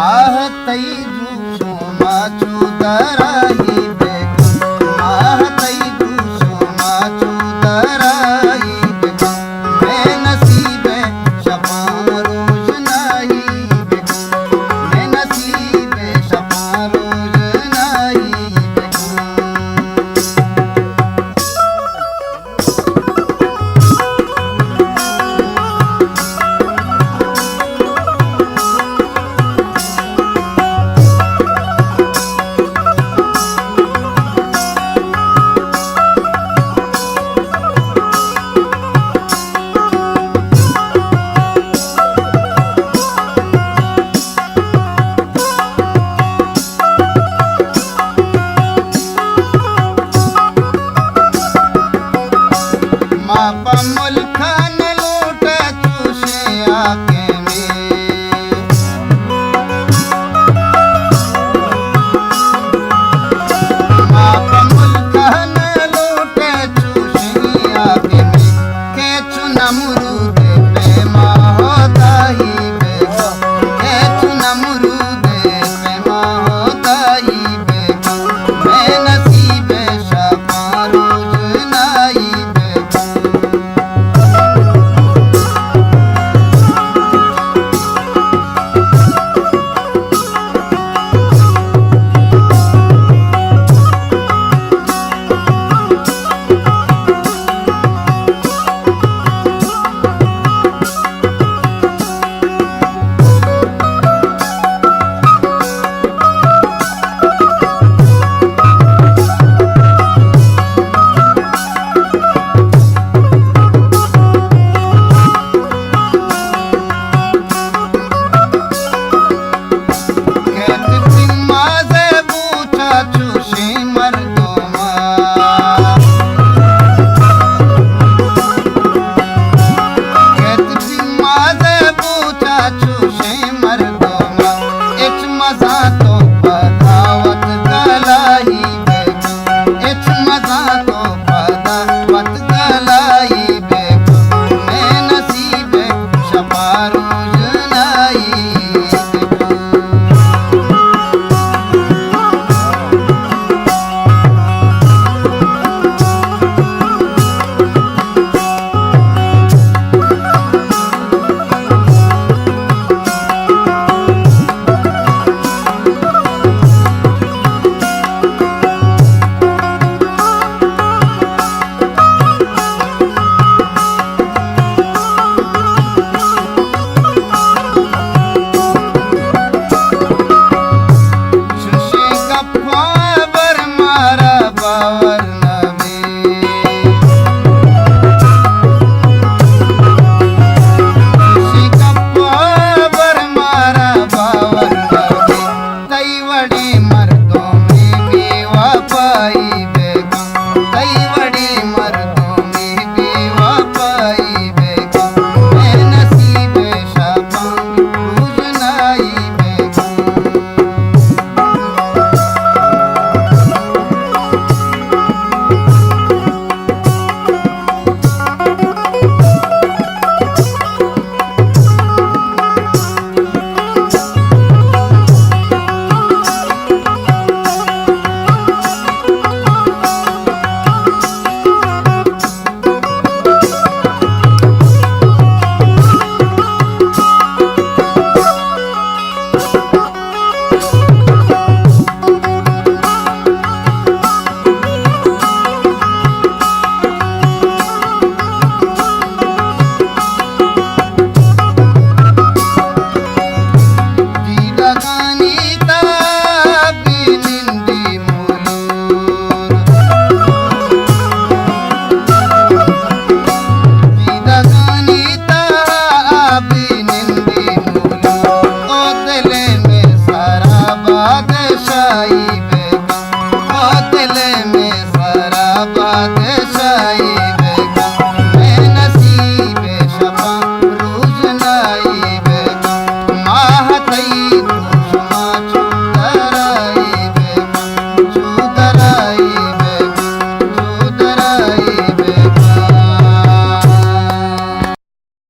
राहतई दूसो macho दराई बेगम राहतई दूसो macho दराई बेगम मैं नसीबे शपा रोज नाई बेगम मैं नसीबे शपा रोज नाई मापा मुल्क न लूट चूसे आके मापा मुल्क न लूट चूसे आके के चुना मुरूद पे होता ही बेगम के चुना मुरूद पे होता ही बेगम मैं नसीबे शपा रोज नाई Shaparo